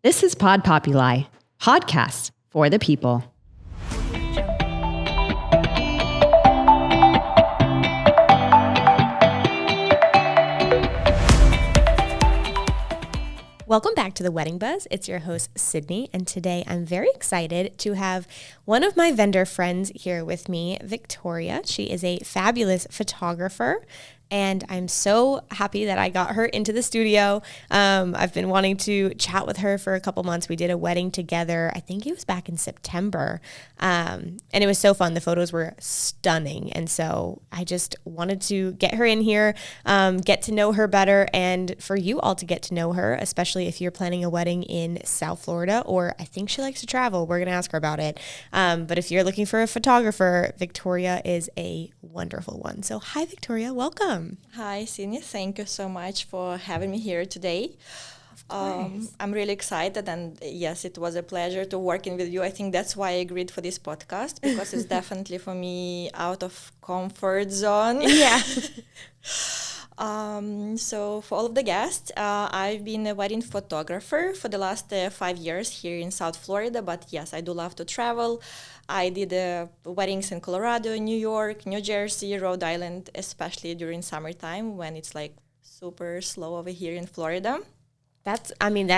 This is Pod Populi, podcasts for the people. Welcome back to The Wedding Buzz. It's your host, Sydney, and today I'm very excited to have one of my vendor friends here with me, Victoria. She is a fabulous photographer, and I'm so happy that I got her into the studio. I've been wanting to chat with her for a couple months. We did a wedding together. I think it was back in September, and it was so fun. The photos were stunning, and so I just wanted to get her in here, get to know her better, and for you all to get to know her, especially if you're planning a wedding in South Florida, or I think she likes to travel. We're going to ask her about it. But if you're looking for a photographer, Victoria is a wonderful one. So hi, Victoria. Welcome. Hi, Sydney. Thank you so much for having me here today. I'm really excited, and yes, it was a pleasure to working with you. I think that's why I agreed for this podcast, because it's definitely for me out of comfort zone. Yeah. So for all of the guests, I've been a wedding photographer for the last 5 years here in South Florida, but yes, I do love to travel. I did weddings in Colorado, New York, New Jersey, Rhode Island, especially during summertime when it's like super slow over here in Florida. That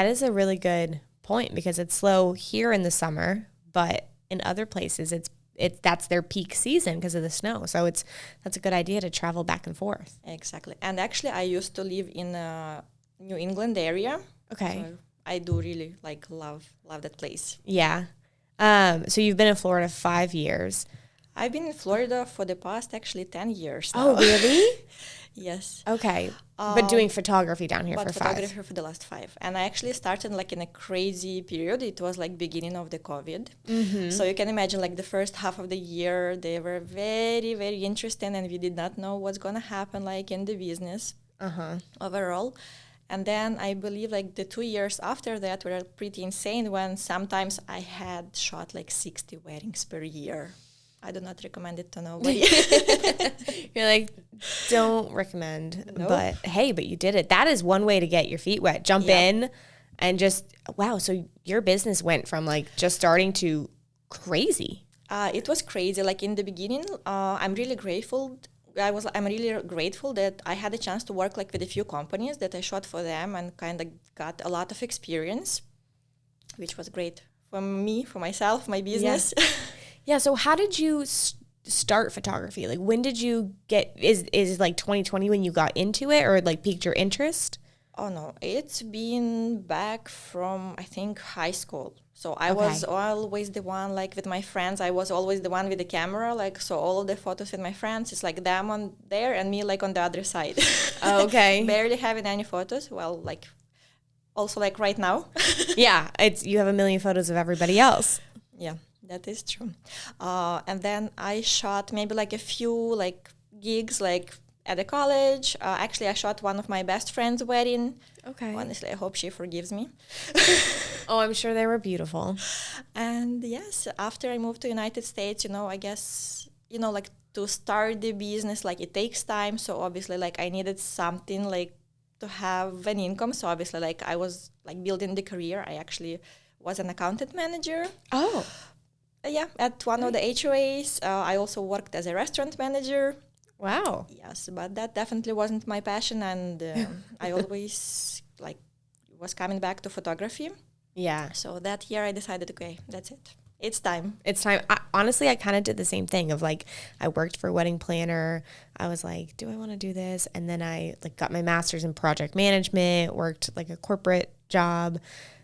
is a really good point, because it's slow here in the summer, but in other places that's their peak season because of the snow. So that's a good idea to travel back and forth. Exactly. And actually I used to live in New England area. Okay. So I do really love that place. Yeah. So you've been in Florida 5 years. I've been in Florida for the past actually 10 years now. Oh, really? Yes. Okay. But doing photography down here for 5. Photography for the last 5. And I actually started in a crazy period. It was beginning of the COVID. Mm-hmm. So you can imagine the first half of the year, they were very, very interesting, and we did not know what's going to happen in the business overall. And then I believe the 2 years after that were pretty insane, when sometimes I had shot 60 weddings per year. I do not recommend it to nobody. You're don't recommend. Nope. But you did it. That is one way to get your feet wet. Jump in and just, wow. So your business went from just starting to crazy. It was crazy. In the beginning, I'm really grateful. I'm really grateful that I had a chance to work with a few companies that I shot for them, and kind of got a lot of experience, which was great for me, for myself, my business. Yeah. Yeah. So how did you start photography? When did you get, is 2020 when you got into it, or piqued your interest? Oh no, it's been back from, I think, high school. So I was always the one, with my friends, I was always the one with the camera. So all of the photos with my friends, it's them on there and me on the other side. Oh, okay. Barely having any photos. Well, also right now. Yeah, you have a million photos of everybody else. Yeah, that is true. And then I shot maybe a few gigs at the college. Actually, I shot one of my best friend's wedding. Okay. Honestly, I hope she forgives me. Oh, I'm sure they were beautiful. And yes, after I moved to United States, I guess, to start the business, it takes time. So obviously, I needed something to have an income. So obviously, I was building the career. I actually was an accountant manager. Oh. Yeah, at one of the HOAs. I also worked as a restaurant manager. Wow. Yes, but that definitely wasn't my passion, and I always was coming back to photography. Yeah. So that year I decided, okay, that's it. It's time. It's time. Honestly, I kind of did the same thing of I worked for a wedding planner. I was do I want to do this? And then I got my master's in project management, worked a corporate job.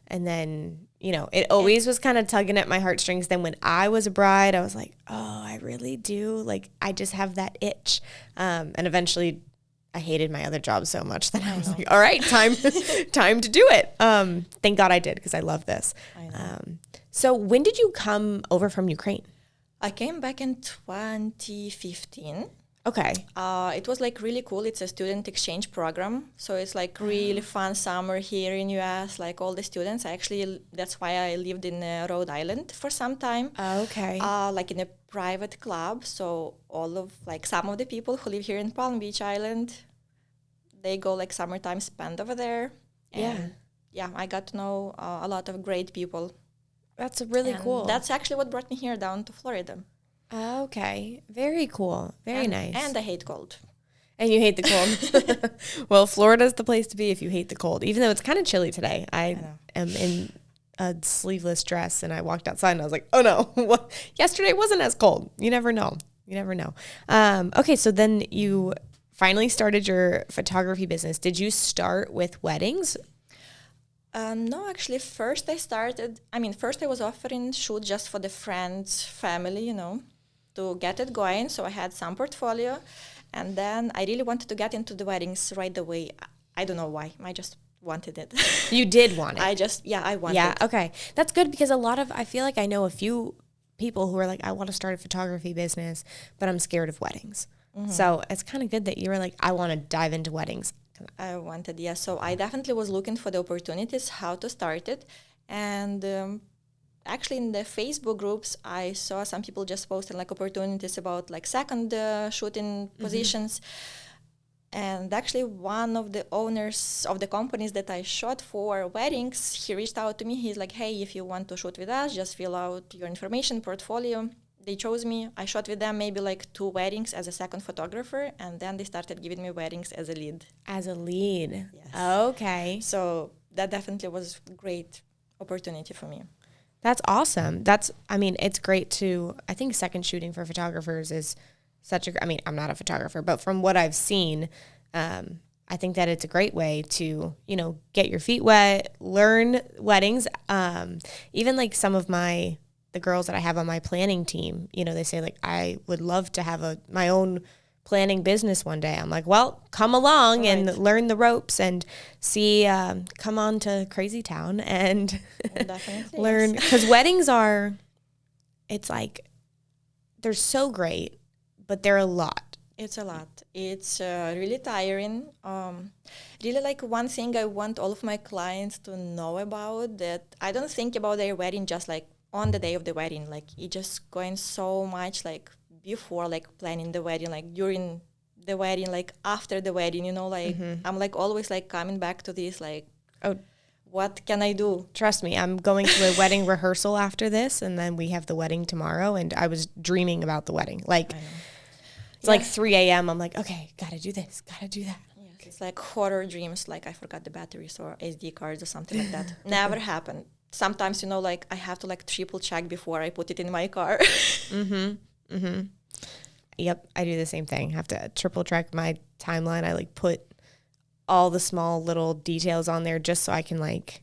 And then, it always was kind of tugging at my heartstrings. Then when I was a bride, I was oh, I really do. I just have that itch. And eventually I hated my other job so much that I was all right, time to do it. Thank God I did, because I love this. I know. So when did you come over from Ukraine? I came back in 2015. Okay. It was really cool. It's a student exchange program. So it's really fun summer here in US, all the students. That's why I lived in Rhode Island for some time. Okay. In a private club. So all of some of the people who live here in Palm Beach Island, they go summertime spend over there. And yeah, I got to know a lot of great people. That's really And cool. that's actually what brought me here down to Florida. Okay. Very cool. Very nice. And I hate cold. And you hate the cold. Well, Florida's the place to be if you hate the cold, even though it's kind of chilly today. I am in a sleeveless dress and I walked outside and I was like, oh no, yesterday wasn't as cold. You never know. You never know. Okay, so then you finally started your photography business. Did you start with weddings? No, actually, first I was offering shoot just for the friends, family, to get it going. So I had some portfolio. And then I really wanted to get into the weddings right away. I don't know why. I just wanted it. You did want it. I wanted it. Yeah, okay. That's good because I feel like I know a few people who are like, I want to start a photography business, but I'm scared of weddings. Mm-hmm. So it's kind of good that you were like, I want to dive into weddings. I wanted, yeah. So I definitely was looking for the opportunities, how to start it. And actually in the Facebook groups, I saw some people just posting like opportunities about like second shooting positions. And actually one of the owners of the companies that I shot for weddings, he reached out to me. He's like, hey, if you want to shoot with us, just fill out your information, portfolio. They chose me. I shot with them maybe like 2 weddings as a second photographer. And then they started giving me weddings as a lead. As a lead. Yes. Okay. So that definitely was a great opportunity for me. That's awesome. It's great to, I think second shooting for photographers is I'm not a photographer, but from what I've seen, I think that it's a great way to, get your feet wet, learn weddings. Even like some of the girls that I have on my planning team, they say like, I would love to have my own planning business one day. I'm like, well, come along and learn the ropes and see, come on to Crazy Town and learn. Because weddings it's like, they're so great, but they're a lot. It's a lot. It's really tiring. Really like one thing I want all of my clients to know about, that I don't think about their wedding just like on the day of the wedding. Like it just going so much like before like planning the wedding, like during the wedding, like after the wedding, I'm like always like coming back to this, like, oh, what can I do? Trust me, I'm going to a wedding rehearsal after this, and then we have the wedding tomorrow, and I was dreaming about the wedding. Like, it's like 3 a.m. I'm like, okay, gotta do this, gotta do that. Yes, it's like horror dreams, like I forgot the batteries or SD cards or something like that. Never happened. Sometimes, like I have to like triple check before I put it in my car. Yep, I do the same thing. I have to triple check my timeline. I like put all the small little details on there just so I can like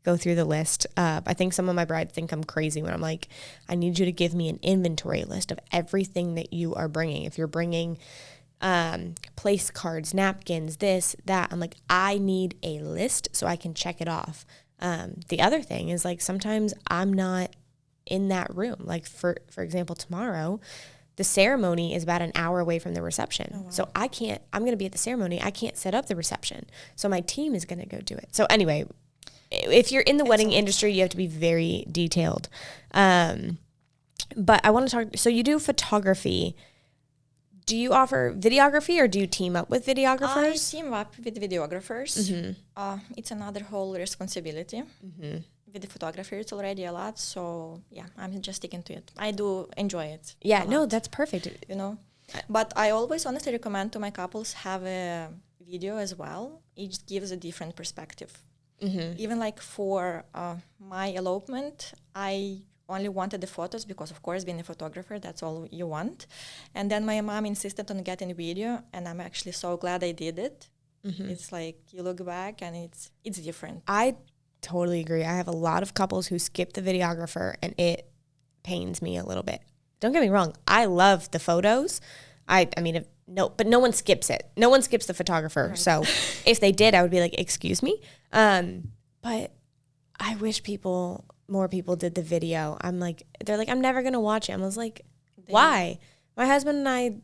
go through the list. I think some of my brides think I'm crazy when I'm like, I need you to give me an inventory list of everything that you are bringing. If you're bringing place cards, napkins, this, that, I'm like, I need a list so I can check it off. The other thing is like sometimes I'm not in that room. Like for example, tomorrow, the ceremony is about an hour away from the reception. Oh, wow. So I'm going to be at the ceremony. I can't set up the reception. So my team is going to go do it. So anyway, if you're in the wedding industry, you have to be very detailed. But I want to talk, so you do photography. Do you offer videography or do you team up with videographers? I team up with videographers. Mm-hmm. It's another whole responsibility. Mm-hmm. With the photography, it's already a lot. So yeah, I'm just sticking to it. I do enjoy it. Yeah, no, that's perfect. But I always honestly recommend to my couples have a video as well. It gives a different perspective. Mm-hmm. Even like for my elopement, I only wanted the photos because, of course, being a photographer, that's all you want. And then my mom insisted on getting a video, and I'm actually so glad I did it. Mm-hmm. It's like you look back and it's different. I totally agree. I have a lot of couples who skip the videographer, and it pains me a little bit. Don't get me wrong. I love the photos. But no one skips it. No one skips the photographer. Right. So if they did, I would be like, excuse me. But I wish more people did the video. They're like, I'm never going to watch it. I was like, why? My husband and I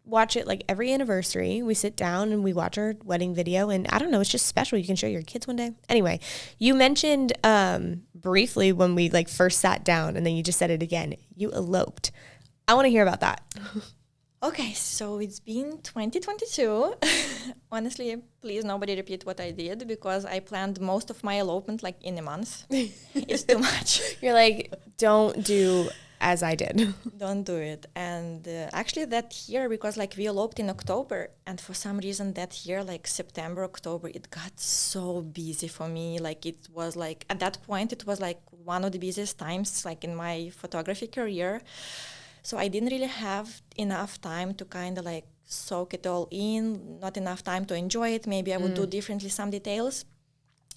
watch it like every anniversary. We sit down and we watch our wedding video, and I don't know, it's just special. You can show your kids one day. Anyway, you mentioned briefly when we like first sat down, and then you just said it again. You eloped. I want to hear about that. Okay, so it's been 2022. Honestly, please nobody repeat what I did because I planned most of my elopement like in a month. It's too much. You're like, don't do as I did. Don't do it. And actually that year, because like we eloped in October, and for some reason that year, like September, October, it got so busy for me. Like it was like, at that point, it was like one of the busiest times like in my photography career. So I didn't really have enough time to kind of like soak it all in, not enough time to enjoy it. Maybe I would do differently some details.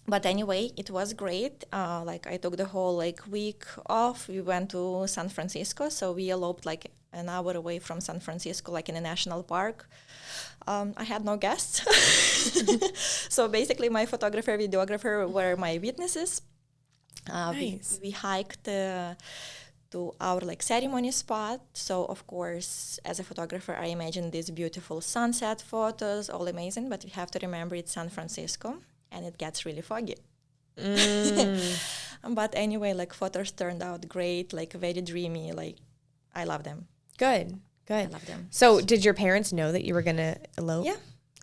But anyway, it was great. Like I took the whole like week off. We went to San Francisco, so we eloped like an hour away from San Francisco, like in a national park. I had no guests, so basically my photographer, videographer were my witnesses. Nice. We hiked to our like ceremony spot. So of course, as a photographer, I imagine these beautiful sunset photos, all amazing. But we have to remember it's San Francisco, and it gets really foggy. But anyway, like photos turned out great, like very dreamy. Like I love them. Good. I love them. So did your parents know that you were going to elope? Yeah.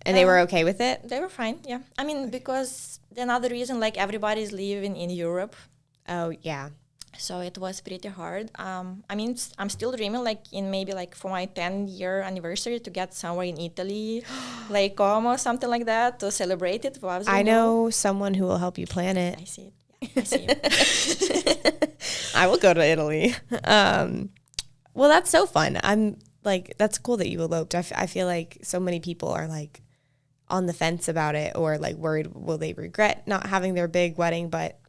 And they were okay with it? They were fine. Yeah. I mean, because another reason, like everybody's living in Europe. Oh, yeah. So it was pretty hard. I mean, I'm still dreaming, like in maybe like for my 10-year anniversary to get somewhere in Italy, like Como, something like that, to celebrate it. I know someone who will help you plan it. I see it. Yeah, I see it. I will go to Italy. Well, that's so fun. I'm like, that's cool that you eloped. I feel like so many people are like on the fence about it or like worried, will they regret not having their big wedding? But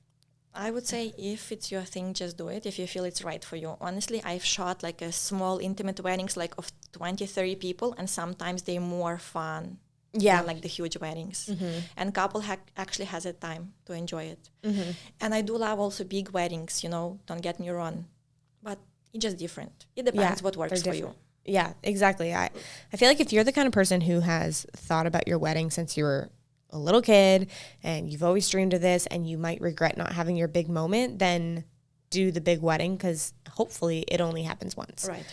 I would say if it's your thing, just do it. If you feel it's right for you. Honestly, I've shot like a small intimate weddings like of 20, 30 people, and sometimes they're more fun than like the huge weddings. And couple actually has a time to enjoy it. And I do love also big weddings, you know, don't get me wrong. But it's just different. It depends what works for you. Yeah, exactly. I feel like if you're the kind of person who has thought about your wedding since you were a little kid and you've always dreamed of this and you might regret not having your big moment, then do the big wedding because hopefully it only happens once. Right.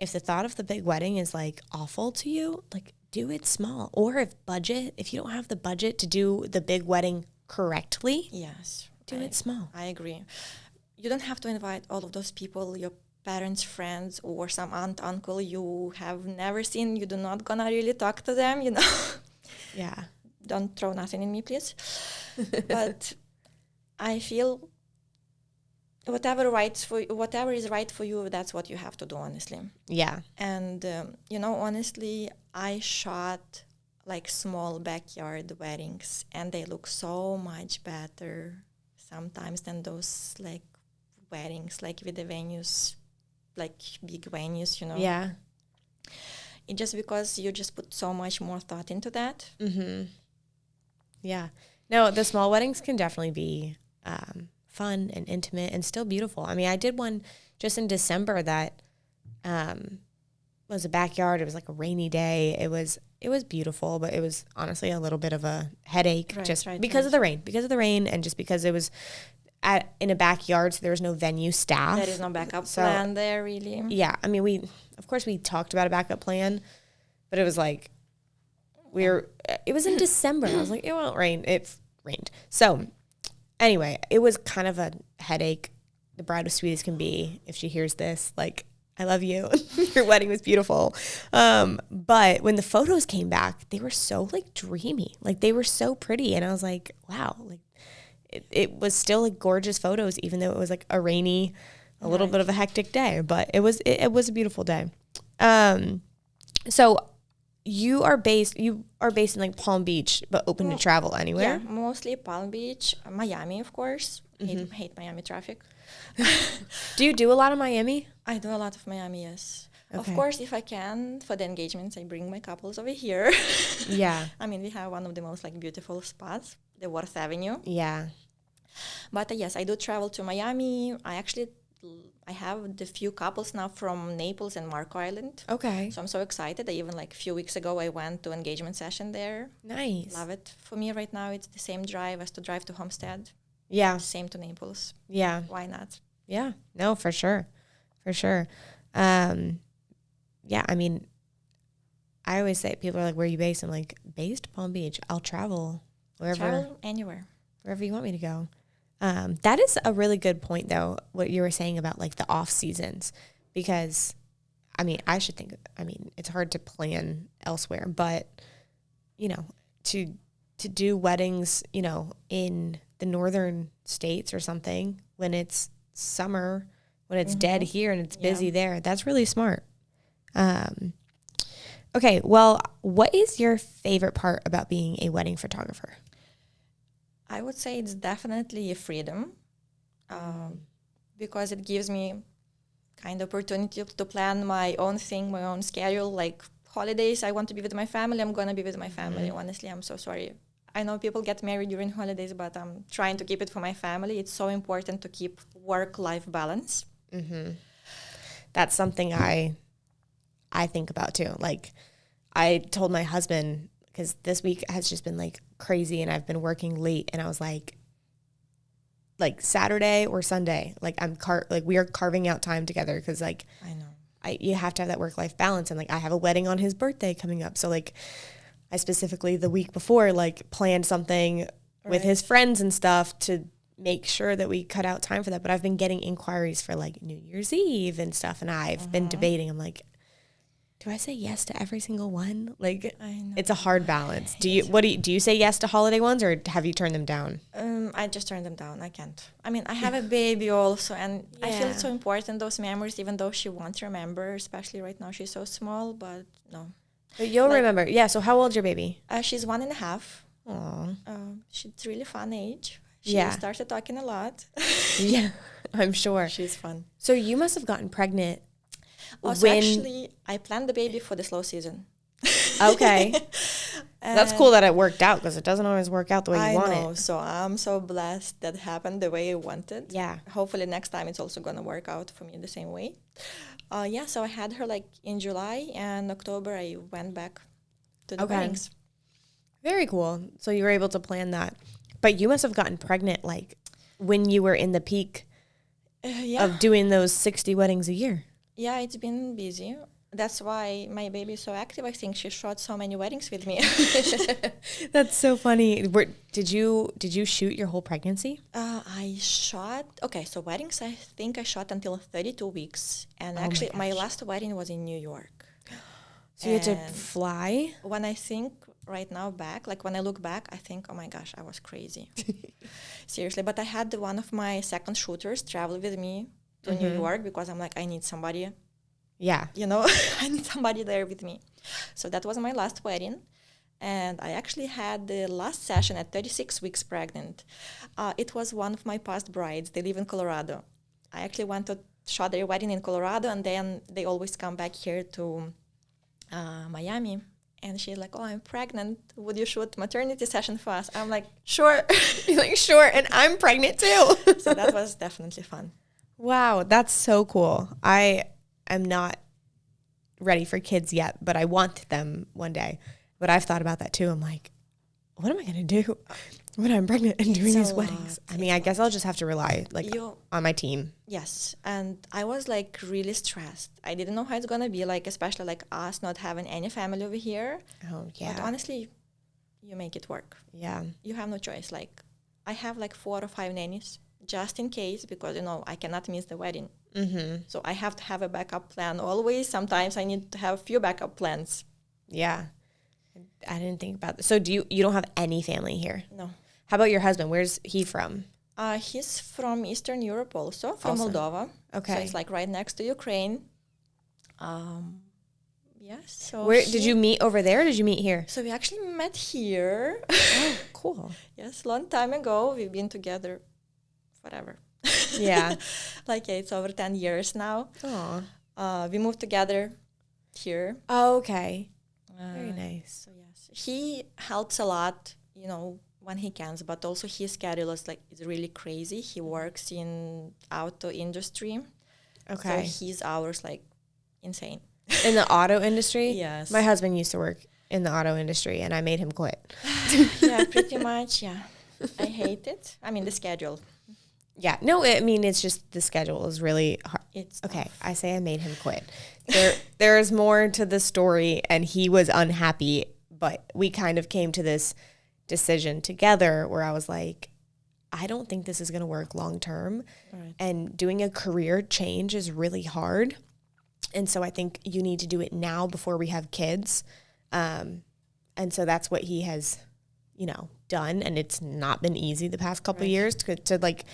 If the thought of the big wedding is like awful to you, like do it small. Or if you don't have the budget to do the big wedding correctly, Yes. do it small. I agree. You don't have to invite all of those people, your parents, friends, or some aunt, uncle you have never seen. You're not gonna really talk to them, you know. Yeah. Don't throw nothing in me, please. But I feel whatever is right for you, that's what you have to do, honestly. Yeah. And you know, honestly, I shot like small backyard weddings, and they look so much better sometimes than those like weddings, like with the venues, like big venues, you know. Yeah. It's just because you just put so much more thought into that. Yeah. No, the small weddings can definitely be fun and intimate and still beautiful. I mean, I did one just in December that was a backyard. It was like a rainy day. It was beautiful, but it was honestly a little bit of a headache because of the rain and just because it was in a backyard, so there was no venue staff. There is no backup plan there, really. Yeah. I mean, we talked about a backup plan, but it was like, it was in December. I was like, it won't rain. It rained. So anyway, it was kind of a headache. The bride was sweet as can be. If she hears this, like, I love you. Your wedding was beautiful. But when the photos came back, they were so like dreamy. Like they were so pretty. And I was like, wow, like it was still like gorgeous photos, even though it was like a rainy, a little bit of a hectic day, but it was a beautiful day. So you are based in like Palm Beach, but open to travel anywhere? Yeah, mostly Palm Beach, Miami, of course. Hate Miami traffic. Do you do a lot of Miami? I do a lot of Miami, yes. Okay. Of course, if I can, for the engagements, I bring my couples over here. Yeah. I mean, we have one of the most like beautiful spots, the Worth Avenue. Yeah. But yes, I do travel to Miami. I have the few couples now from Naples and Marco Island. Okay. So I'm so excited. I even like a few weeks ago, I went to engagement session there. Nice. Love it. For me right now, it's the same drive as to drive to Homestead. Yeah. Same to Naples. Yeah. Why not? Yeah. No, for sure. For sure. Yeah. I mean, I always say, people are like, where are you based? I'm like, based Palm Beach. I'll travel Travel anywhere. wherever you want me to go. That is a really good point, though, what you were saying about like the off seasons, because I mean, it's hard to plan elsewhere, but you know, to do weddings, you know, in the northern states or something when it's summer, when it's dead here and it's busy there, that's really smart. Okay, well, what is your favorite part about being a wedding photographer? I would say it's definitely a freedom, because it gives me kind of opportunity to plan my own thing, my own schedule. Like holidays, I want to be with my family, I'm going to be with my family. Honestly, I'm so sorry. I know people get married during holidays, but I'm trying to keep it for my family. It's so important to keep work-life balance. That's something I think about too. Like, I told my husband, because this week has just been like crazy and I've been working late, and I was like Saturday or Sunday, like we are carving out time together, because like I know you have to have that work-life balance, and like I have a wedding on his birthday coming up, so like I specifically the week before like planned something with his friends and stuff to make sure that we cut out time for that. But I've been getting inquiries for like New Year's Eve and stuff, and I've been debating. I'm like, do I say yes to every single one? Like, I know. it's a hard balance. Do you say yes to holiday ones, or have you turned them down? I just turned them down. I can't. I mean, I have a baby also, and I feel it's so important, those memories, even though she won't remember, especially right now. She's so small, but no. But you'll remember. Yeah, so how old's your baby? She's 1.5. Aww. She's really fun age. She started talking a lot. Yeah, I'm sure. She's fun. So you must have gotten pregnant. Also, actually, I planned the baby for the slow season. Okay. That's cool that it worked out, because it doesn't always work out the way you want it. So I'm so blessed that happened the way I wanted. Yeah. Hopefully next time it's also going to work out for me the same way. So I had her like in July, and October I went back to the weddings. Very cool. So you were able to plan that. But you must have gotten pregnant like when you were in the peak of doing those 60 weddings a year. Yeah, it's been busy. That's why my baby is so active. I think she shot so many weddings with me. That's so funny. Did you shoot your whole pregnancy? I shot, so weddings, I think I shot until 32 weeks. And actually, my last wedding was in New York. So you had to fly? When I think right now back, like when I look back, I think, oh my gosh, I was crazy. Seriously. But I had one of my second shooters travel with me to New York, because I'm like, I need somebody. Yeah. You know, I need somebody there with me. So that was my last wedding. And I actually had the last session at 36 weeks pregnant. It was one of my past brides. They live in Colorado. I actually went to shot their wedding in Colorado, and then they always come back here to Miami. And she's like, oh, I'm pregnant. Would you shoot maternity session for us? I'm like, sure. You're like, sure. And I'm pregnant too. So that was definitely fun. Wow. That's so cool. I am not ready for kids yet, but I want them one day. But I've thought about that too. I'm like, what am I going to do when I'm pregnant and doing these weddings? I mean, I guess I'll just have to rely on my team. Yes. And I was like really stressed. I didn't know how it's going to be, like, especially like us not having any family over here. Oh, yeah. But honestly, you make it work. Yeah. You have no choice. Like, I have like 4 or 5 nannies just in case, because, you know, I cannot miss the wedding. Mm-hmm. So I have to have a backup plan always. Sometimes I need to have a few backup plans. Yeah. I didn't think about this. So you don't have any family here? No. How about your husband? Where's he from? He's from Eastern Europe also, from Moldova. Okay. So it's like right next to Ukraine. Yes. So where did you meet over there, or did you meet here? So we actually met here. Oh, cool. Yes, long time ago. We've been together forever. Yeah. It's over 10 years now. Aw. We moved together here. Oh, okay. Very nice. So yes, he helps a lot, you know, when he can, but also his schedule is really crazy. He works in auto industry. Okay. So his hours insane. In the auto industry? Yes. My husband used to work in the auto industry, and I made him quit. Yeah, pretty much, yeah. I hate it. I mean, the schedule. Yeah. No, I mean, it's just the schedule is really hard. It's Okay, tough. I say I made him quit. There is more to the story, and he was unhappy, but we kind of came to this decision together where I was like, I don't think this is going to work long term. Right. And doing a career change is really hard. And so I think you need to do it now before we have kids. And so that's what he has, done. And it's not been easy the past couple of years to like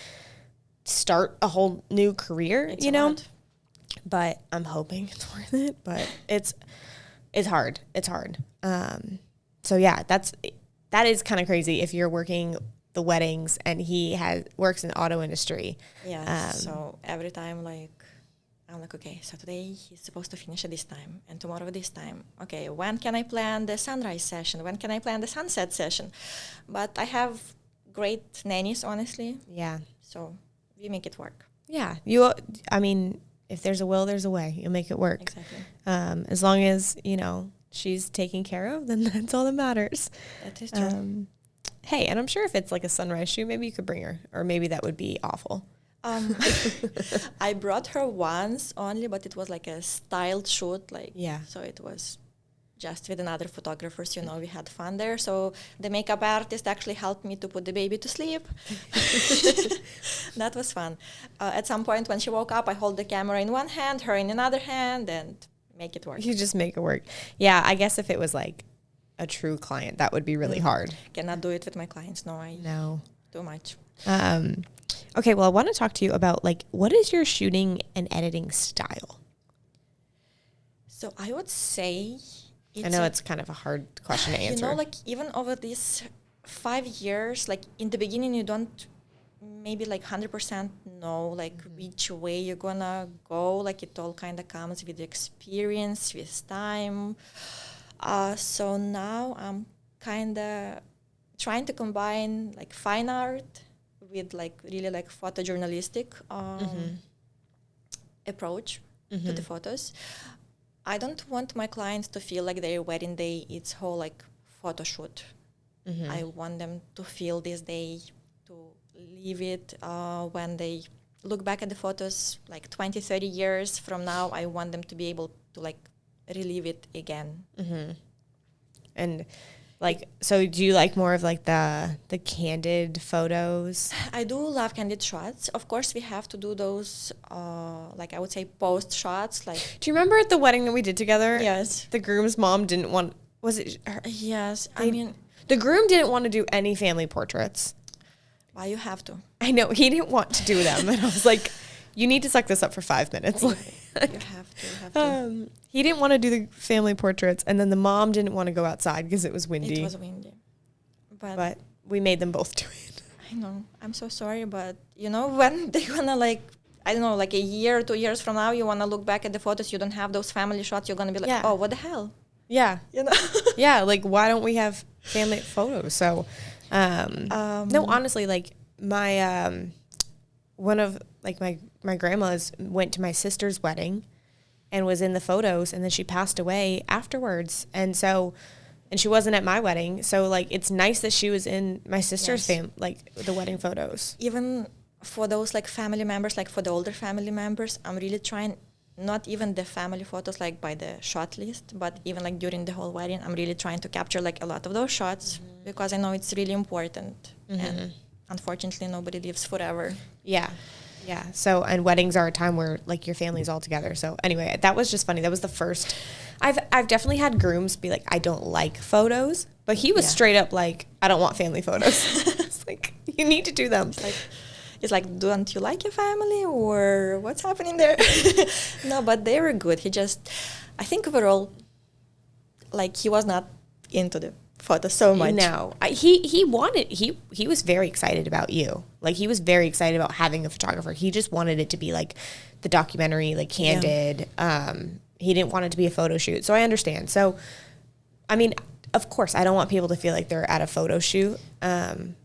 start a whole new career, It's a lot. but I'm hoping it's worth it, but it's hard. It's hard. So yeah, that is kind of crazy if you're working the weddings and he works in the auto industry. Yeah. So every time, like, I'm like, okay, so today he's supposed to finish at this time and tomorrow at this time. Okay, when can I plan the sunrise session? When can I plan the sunset session? But I have great nannies, honestly. Yeah. So we make it work. Yeah. I mean, if there's a will, there's a way. You'll make it work. Exactly. As long as, she's taken care of, then that's all that matters. That is true. Hey, and I'm sure if it's like a sunrise shoot, maybe you could bring her, or maybe that would be awful. I brought her once only, but it was like a styled shoot. Yeah. So it was just with another photographers, we had fun there. So the makeup artist actually helped me to put the baby to sleep. That was fun. At some point when she woke up, I hold the camera in one hand, her in another hand, and make it work. You just make it work. Yeah, I guess if it was like a true client, that would be really hard. Cannot do it with my clients. No, No. too much. Okay, well, I want to talk to you about like, what is your shooting and editing style? So I would say I know it's kind of a hard question to answer. like even over these 5 years, like in the beginning, you don't maybe like 100% know like which way you're gonna go. Like it all kind of comes with experience, with time. So now I'm kind of trying to combine like fine art with like really like photojournalistic approach to the photos. I don't want my clients to feel like their wedding day it's whole like photo shoot. I want them to feel this day, to live it when they look back at the photos like 20, 30 years from now. I want them to be able to like relive it again. And like, so do you like more of like the candid photos? I do love candid shots. Of course, we have to do those, like I would say, post shots. Like, Do you remember at the wedding that we did together? yes, The groom's mom didn't want, was it her? yes. I mean, The groom didn't want to do any family portraits. why you have to? I know, he didn't want to do them. And I was like, you need to suck this up for 5 minutes. You have to. He didn't want to do the family portraits. And then the mom didn't want to go outside because it was windy. It was windy, But we made them both do it. I know. I'm so sorry, but when they're gonna like, I don't know, like a year, 2 years from now, you wanna look back at the photos, you don't have those family shots, you're gonna be like, Yeah. oh, what the hell? Yeah. You know? Yeah, like why don't we have family photos? So no, honestly, like my one of like my grandma's went to my sister's wedding and was in the photos, and then she passed away afterwards. And she wasn't at my wedding. So like it's nice that she was in my sister's Yes. like the wedding photos. Even for those like family members, like for the older family members, I'm really trying, not even the family photos like by the shot list, but even like during the whole wedding, I'm really trying to capture like a lot of those shots because I know it's really important. And unfortunately, nobody lives forever. Yeah. Yeah. So, and weddings are a time where like your family's all together. So anyway, that was just funny. That was the first. I've definitely had grooms be like, I don't like photos, but he was Yeah. straight up like, I don't want family photos. It's like, you need to do them. It's like, don't you like your family or what's happening there? No, but they were good. I think overall, like he was not into the photo so much. No, he was very excited about you. Like he was very excited about having a photographer. He just wanted it to be like the documentary, like candid. He didn't want it to be a photo shoot. So I understand. So, I mean, of course, I don't want people to feel like they're at a photo shoot.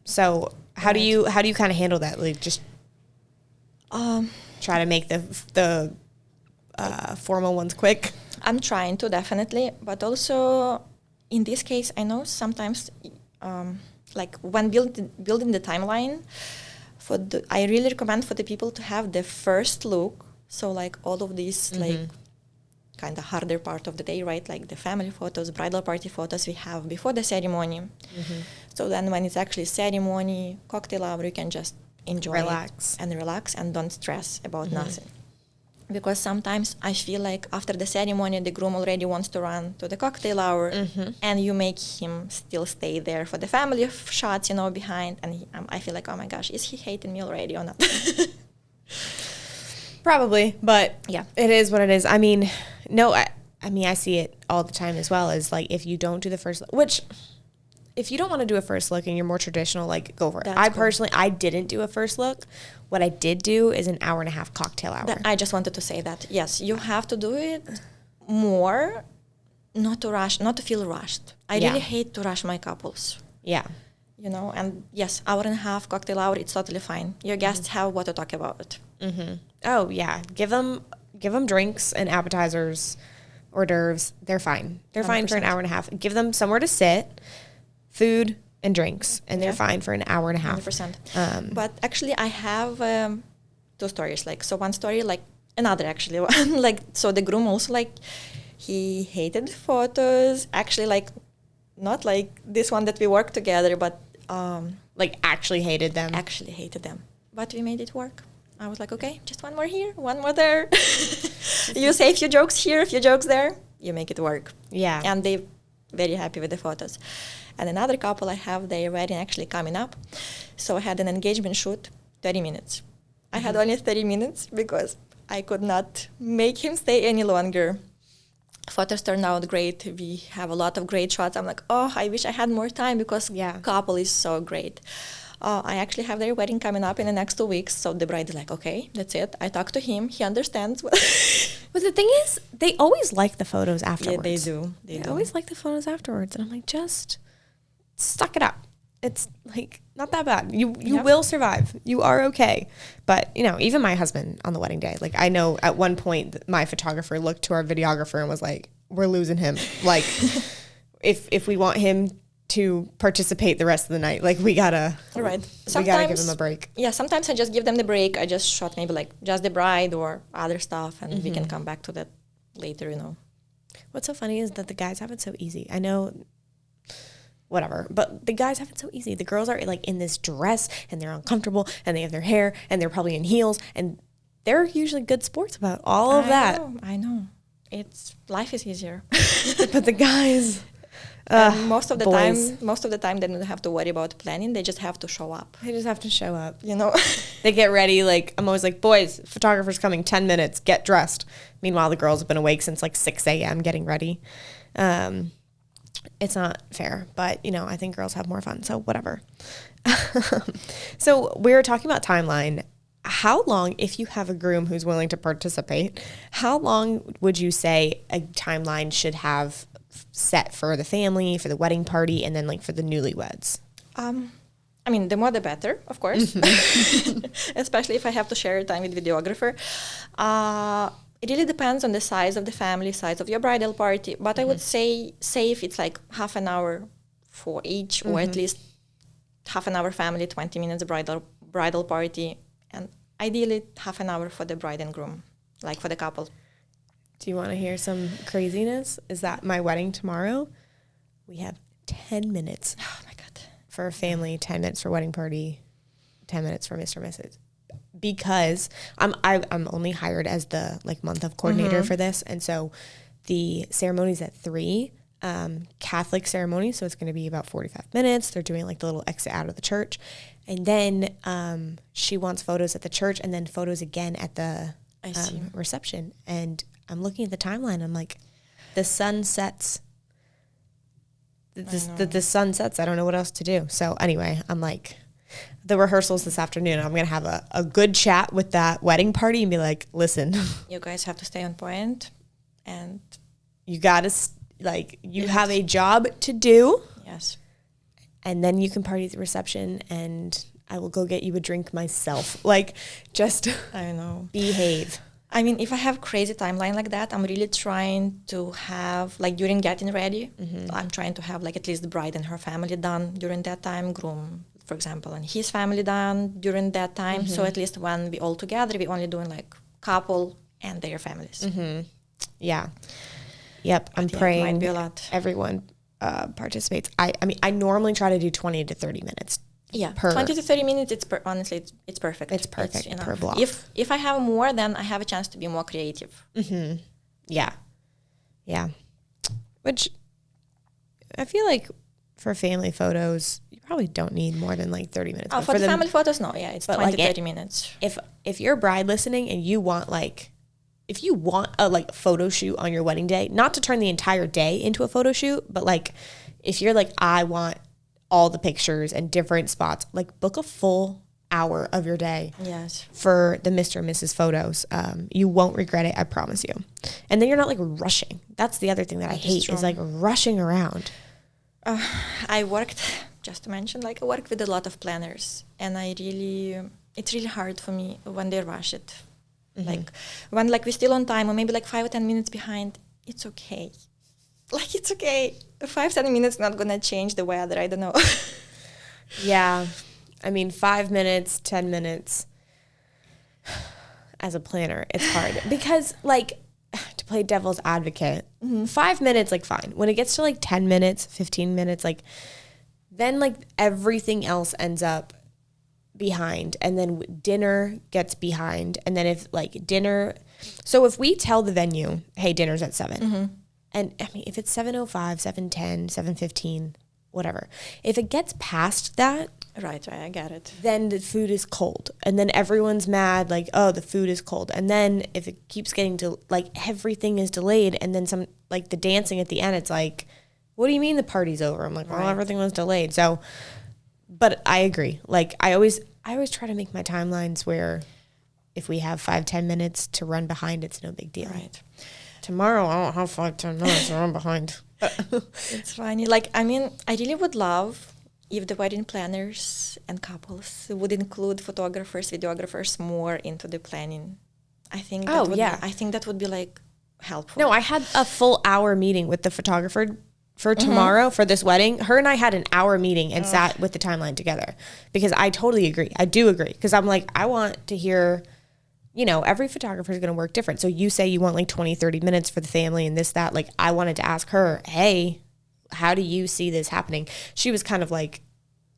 So how do you kind of handle that? Like just try to make the formal ones quick. I'm trying to, definitely, but also in this case, I know sometimes like when building the timeline I really recommend for the people to have the first look. So like all of these like kind of harder part of the day, right? Like the family photos, bridal party photos we have before the ceremony. So then when it's actually ceremony, cocktail hour, you can just enjoy Relax. relax and don't stress about nothing. Because sometimes I feel like after the ceremony, the groom already wants to run to the cocktail hour, and you make him still stay there for the family shots, you know, behind. And I feel like, oh my gosh, is he hating me already or not? Probably, but Yeah. it is what it is. I mean, no, I mean, I see it all the time as well, as like if you don't do the first, which if you don't want to do a first look and you're more traditional, like go for it. That's I cool. personally, I didn't do a first look. What I did do is an hour and a half cocktail hour. I just wanted to say that, yes, you have to do it more, not to rush, not to feel rushed. I Yeah. really hate to rush my couples, Yeah. you know, and yes, hour and a half, cocktail hour, it's totally fine. Your guests have what to talk about. Oh yeah. Give them drinks and appetizers, hors d'oeuvres. They're fine. They're fine for an 100%. hour and a half. Give them somewhere to sit, food and drinks, and they're Yeah. fine for an hour and a half. 100%. Um, But actually, I have two stories. Like, so one story, like another actually, one, like, so the groom also, like, he hated photos. Actually, like, not like this one that we worked together, but Like actually hated them. actually hated them. But we made it work. I was like, okay, just one more here, one more there. You say a few jokes here, a few jokes there, you make it work. Yeah. And they very happy with the photos. And another couple I have, their wedding actually coming up. So I had an engagement shoot, 30 minutes. I had only 30 minutes because I could not make him stay any longer. Photos turned out great. We have a lot of great shots. I'm like, oh, I wish I had more time because Yeah. couple is so great. I actually have their wedding coming up in the next 2 weeks. So the bride is like, okay, that's it. I talked to him. He understands. But the thing is, they always like the photos Yeah, afterwards. they do. They do. always like the photos afterwards. And I'm like, just suck it up. It's like not that bad. You Yep. will survive. You are okay. But, you know, even my husband on the wedding day, like I know at one point my photographer looked to our videographer and was like, we're losing him. Like if we want him to participate the rest of the night, like we gotta Right. we gotta give him a break. Yeah, sometimes I just give them the break. I just shot maybe like just the bride or other stuff, and we can come back to that later, you know. What's so funny is that the guys have it so easy. I know, whatever, but the guys have it so easy. The girls are like in this dress and they're uncomfortable and they have their hair and they're probably in heels and they're usually good sports about all of that. I know. Life is easier. But the guys, And most of the boys. time, they don't have to worry about planning. They just have to show up. they just have to show up. You know. They get ready. Like I'm always like, boys, photographer's coming 10 minutes. Get dressed. Meanwhile, the girls have been awake since like 6 a.m. getting ready. It's not fair, but you know, I think girls have more fun. So whatever. So we were talking about timeline. How long, if you have a groom who's willing to participate, how long would you say a timeline should have set for the family, for the wedding party, and then like for the newlyweds? I mean, the more the better, of course. Especially if I have to share time with videographer. It really depends on the size of the family, size of your bridal party. But I would say if it's like half an hour for each, or at least half an hour family, 20 minutes bridal party, and ideally half an hour for the bride and groom, like for the couple. Do you want to hear some craziness? Is that my wedding tomorrow? We have 10 minutes Oh my God. for a family, 10 minutes for wedding party, 10 minutes for Mr. and Mrs. Because I'm only hired as the like month of coordinator for this. And so the ceremony's at 3, Catholic ceremony. So it's going to be about 45 minutes. They're doing like the little exit out of the church. And then she wants photos at the church and then photos again at the I see. reception. And I'm looking at the timeline. I'm like, the sun sets. The sun sets. I don't know what else to do. So anyway, I'm like, the rehearsals this afternoon, I'm going to have a good chat with that wedding party and be like, listen, You guys have to stay on point, and you got to, like, you have a job to do, yes. and then you can party at the reception, and I will go get you a drink myself. Like, just I know. behave. I mean, if I have crazy timeline like that, I'm really trying to have, like, during getting ready, I'm trying to have, like, at least the bride and her family done during that time, groom for example, and his family done during that time. So at least when we all together, we only doing like couple and their families. Yeah. Yep. I'm Yeah, it praying might be a lot. everyone participates. I mean, I normally try to do 20 to 30 minutes. Yeah, Per- 20 to 30 minutes. Honestly, it's perfect. It's perfect enough. per block. If I have more, then I have a chance to be more creative. Yeah. Yeah. Which I feel like for family photos, you probably don't need more than like 30 minutes. Oh, But for the them- family photos, no. Yeah, it's but 20 like to 30 minutes. if you're a bride listening and you want like, if you want a like photo shoot on your wedding day, not to turn the entire day into a photo shoot, but like if you're like, I want all the pictures and different spots, like book a full hour of your day Yes. for the Mr. and Mrs. photos. You won't regret it, I promise you. And then you're not like rushing. That's the other thing that I hate is like rushing around. I worked, just to mention, like I worked with a lot of planners, and it's really hard for me when they rush it. Like when like we're still on time or maybe like 5 or 10 minutes behind, it's okay. Like it's okay. 5-10 minutes not gonna change the weather. I don't know. Yeah. I mean, 5 minutes, 10 minutes as a planner, it's hard because like to play devil's advocate, 5 minutes, like fine. When it gets to like 10 minutes, 15 minutes, like then like everything else ends up behind, and then dinner gets behind. And then if like dinner, so if we tell the venue, hey, dinner's at 7, and I mean, if it's 7:05, 7:10, 7:15, whatever, if it gets past that, Right, I get it. then the food is cold, and then everyone's mad, like, oh, the food is cold. And then if it keeps getting to like everything is delayed, and then some like the dancing at the end, it's like, what do you mean the party's over? I'm like, well, everything was delayed. So, but I agree. Like I always try to make my timelines where if we have 5-10 minutes to run behind, it's no big deal. Right. Tomorrow I don't have 5-10 minutes to run behind. It's funny. Like, I mean, I really would love if the wedding planners and couples would include photographers, videographers more into the planning. I think that would be like helpful. No, I had a full hour meeting with the photographer for tomorrow for this wedding. Her and I had an hour meeting and sat with the timeline together because I totally agree. I do agree because I'm like, I want to hear, you know, every photographer is going to work different. So you say you want like 20, 30 minutes for the family and this, that. Like I wanted to ask her, hey, how do you see this happening? She was kind of like,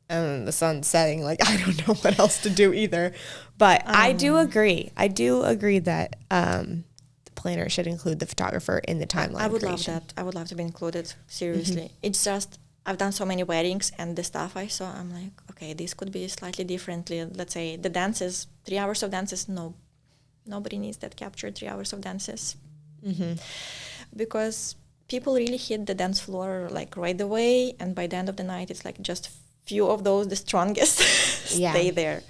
the sun's setting. Like, I don't know what else to do either. But I do agree. I do agree that the planner should include the photographer in the timeline. I would creation. love that. I would love to be included. Seriously. It's just, I've done so many weddings and the stuff I saw, I'm like, okay, this could be slightly differently. Let's say the dances, 3 hours of dances. No, nobody needs that captured 3 hours of dances. Because people really hit the dance floor like right away. And by the end of the night, it's like just few of those, the strongest, stay there.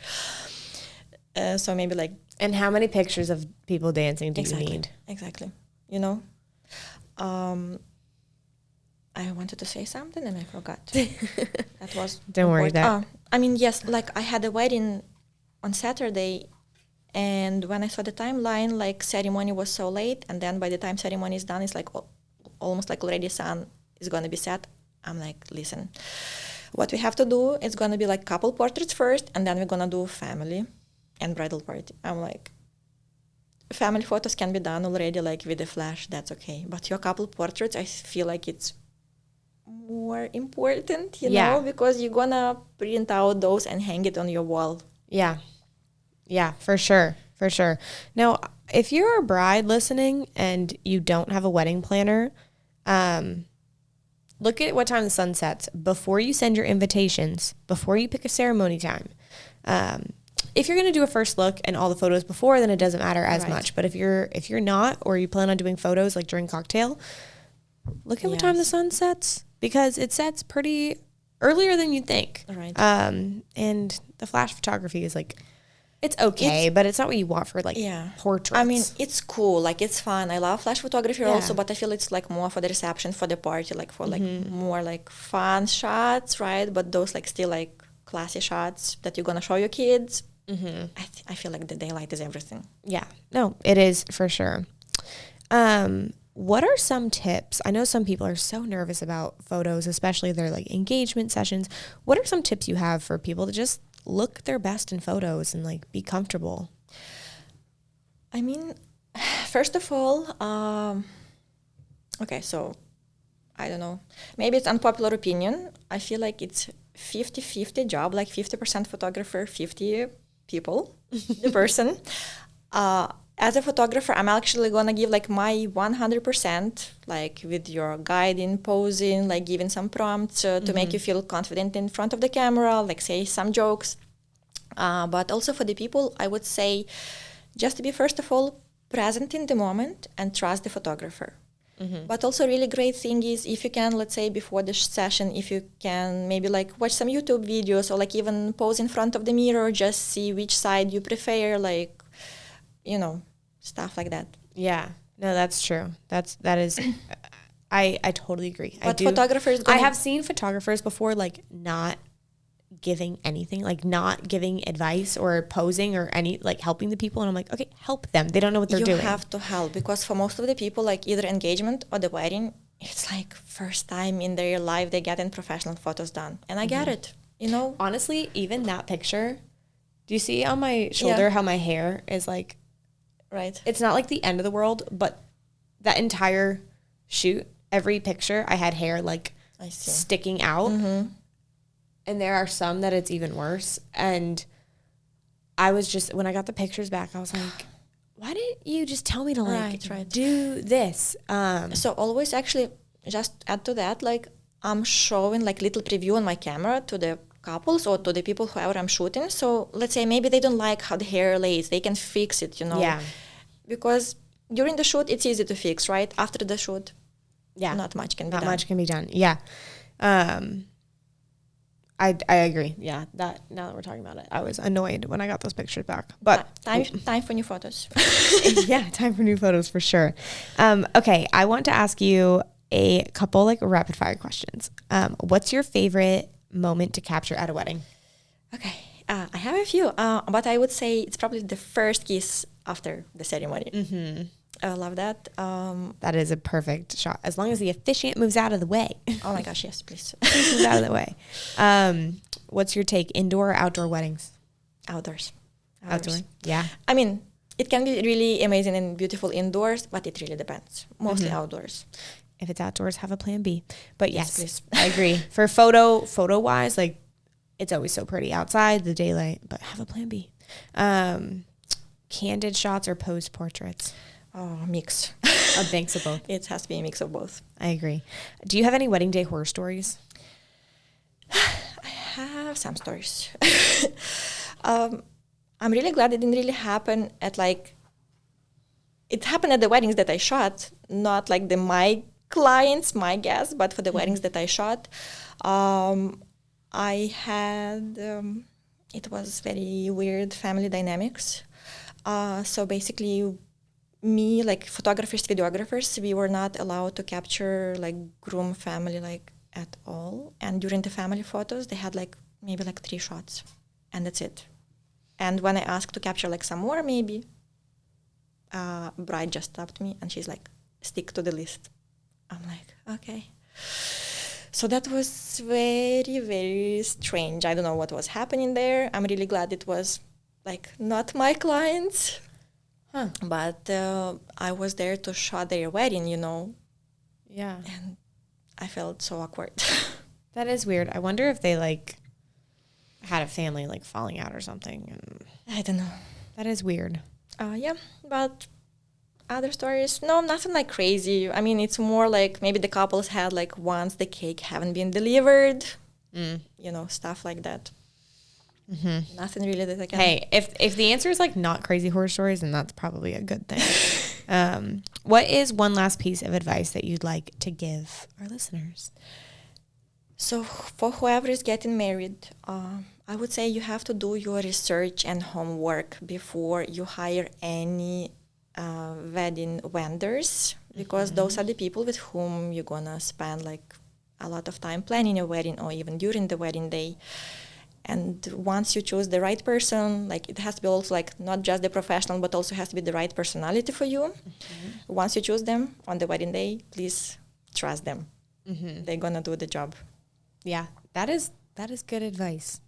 So maybe like... And how many pictures of people dancing do you need? Exactly. You know? I wanted to say something and I forgot. That was... Don't worry. I mean, yes, like I had a wedding on Saturday, and when I saw the timeline, like ceremony was so late, and then by the time ceremony is done, it's like almost like already sun is going to be set. I'm like, listen, what we have to do is going to be like couple portraits first, and then we're going to do family and bridal party. I'm like, family photos can be done already like with the flash, that's okay. But your couple portraits, I feel like it's more important, you know, because you're going to print out those and hang it on your wall. Yeah. Yeah, for sure. For sure. Now, if you're a bride listening and you don't have a wedding planner, look at what time the sun sets before you send your invitations, before you pick a ceremony time. If you're going to do a first look and all the photos before, then it doesn't matter as much. But if you're not, or you plan on doing photos like during cocktail, look at what time the sun sets, because it sets pretty earlier than you think. Right. And the flash photography is like, it's okay, but it's not what you want for like portraits. I mean, it's cool, like it's fun. I love flash photography also, but I feel it's like more for the reception, for the party, like for like more like fun shots, right? But those like still like classy shots that you're gonna show your kids. I feel like the daylight is everything. Yeah, no, it is for sure. what are some tips? I know some people are so nervous about photos, especially their like engagement sessions. What are some tips you have for people to just look their best in photos and like be comfortable? I mean, first of all, okay, so I don't know. Maybe it's unpopular opinion. I feel like it's 50-50 job, like 50% photographer, 50 people, the person. As a photographer, I'm actually gonna give like my 100%, like with your guiding, posing, like giving some prompts to make you feel confident in front of the camera, like say some jokes. But also for the people, I would say just to be, first of all, present in the moment and trust the photographer. But also really great thing is if you can, let's say before the session, if you can maybe like watch some YouTube videos or like even pose in front of the mirror, just see which side you prefer, like, you know, stuff like that. Yeah, no, that's true. That is, I totally agree. But photographers, I have seen photographers before like not giving anything, like not giving advice or posing or any like helping the people, and I'm like, okay, help them. They don't know what they're doing. You have to help, because for most of the people, like either engagement or the wedding, it's like first time in their life they getting professional photos done, and I get it. You know, honestly, even that picture, do you see on my shoulder how my hair is like, right? It's not like the end of the world, but that entire shoot, every picture, I had hair like sticking out. And there are some that it's even worse. And I was just, when I got the pictures back, I was like, why didn't you just tell me to like do this? So always actually just add to that, like I'm showing like little preview on my camera to the couples or to the people whoever I'm shooting. So let's say maybe they don't like how the hair lays. They can fix it, you know. Yeah. Because during the shoot, it's easy to fix, right? After the shoot, not much can be done. Not much can be done. Yeah. I agree. Yeah, that now that we're talking about it, I was annoyed when I got those pictures back. But time for new photos. Yeah, time for new photos for sure. Okay, I want to ask you a couple like rapid fire questions. What's your favorite moment to capture at a wedding? Okay, I have a few, but I would say it's probably the first kiss after the ceremony. I love that. That is a perfect shot, as long as the officiant moves out of the way. Oh my gosh, yes, please. Please move out of the way. What's your take, indoor or outdoor weddings? Outdoors. Outdoor? Yeah. I mean, it can be really amazing and beautiful indoors, but it really depends. Mostly outdoors. If it's outdoors, have a plan B. But yes, please. I agree. For photo wise, like it's always so pretty outside, the daylight, but have a plan B. Candid shots or posed portraits? Oh, mix. A mix of both. It has to be a mix of both. I agree. Do you have any wedding day horror stories? I have some stories. I'm really glad it didn't really happen at like, it happened at the weddings that I shot, not like my clients, my guests, but for the weddings that I shot. I had, it was very weird family dynamics. So basically, me, like photographers, videographers, we were not allowed to capture like groom family like at all. And during the family photos, they had like maybe like 3 shots, and that's it. And when I asked to capture like some more, maybe, bride just stopped me and she's like, stick to the list. I'm like, okay. So that was very, very strange. I don't know what was happening there. I'm really glad it was like not my clients. But I was there to shot their wedding, you know. Yeah. And I felt so awkward. That is weird. I wonder if they like had a family like falling out or something. And I don't know. That is weird. Yeah, but other stories, no, nothing like crazy. I mean, it's more like maybe the couples had like once the cake haven't been delivered, you know, stuff like that. Nothing really that I can. Hey, if the answer is like not crazy horror stories, then that's probably a good thing. What is one last piece of advice that you'd like to give our listeners? So for whoever is getting married, I would say you have to do your research and homework before you hire any wedding vendors, because those are the people with whom you're gonna spend like a lot of time planning your wedding or even during the wedding day. And once you choose the right person, like it has to be also like not just the professional, but also has to be the right personality for you. Once you choose them on the wedding day, please trust them. They're gonna do the job. Yeah, that is good advice.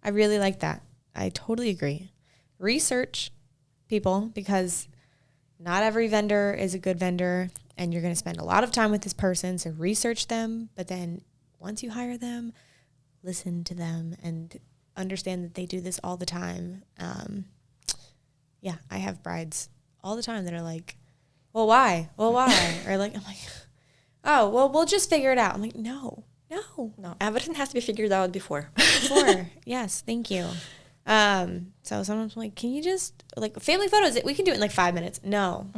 I really like that. I totally agree. Research people, because not every vendor is a good vendor, and you're going to spend a lot of time with this person, so research them. But then once you hire them, listen to them and understand that they do this all the time. Yeah, I have brides all the time that are like, well, why? Well, why? Or like, I'm like, oh, well, we'll just figure it out. I'm like, no. No, everything has to be figured out before. Yes, thank you. So sometimes I'm like, can you just, like, family photos, we can do it in like 5 minutes. No.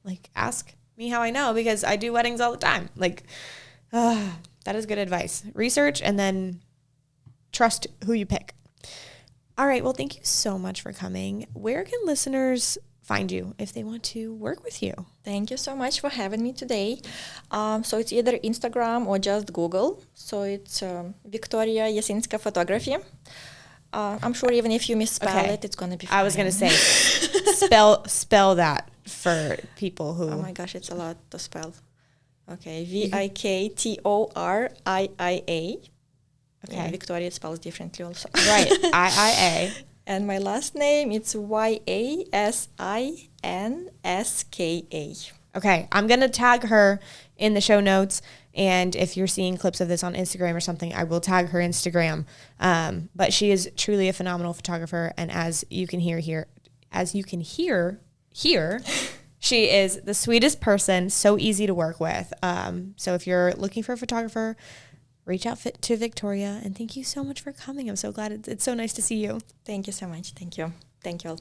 Like, ask me how I know, because I do weddings all the time. Like, that is good advice. Research and then trust who you pick. All right. Well, thank you so much for coming. Where can listeners find you if they want to work with you? Thank you so much for having me today. So it's either Instagram or just Google. So it's Victoria Jasinska Photography. I'm sure even if you misspell it, it's going to be fine. I was going to say, spell that for people who... Oh my gosh, it's a lot to spell. Okay, Viktoria. Okay, yeah, Victoria spells differently also. Right, IIA. And my last name, it's Yasinska. Okay, I'm going to tag her in the show notes. And if you're seeing clips of this on Instagram or something, I will tag her Instagram. But she is truly a phenomenal photographer. And as you can hear here, she is the sweetest person, so easy to work with. So if you're looking for a photographer, reach out to Victoria. And thank you so much for coming. I'm so glad it's so nice to see you. Thank you so much. Thank you. Thank you all.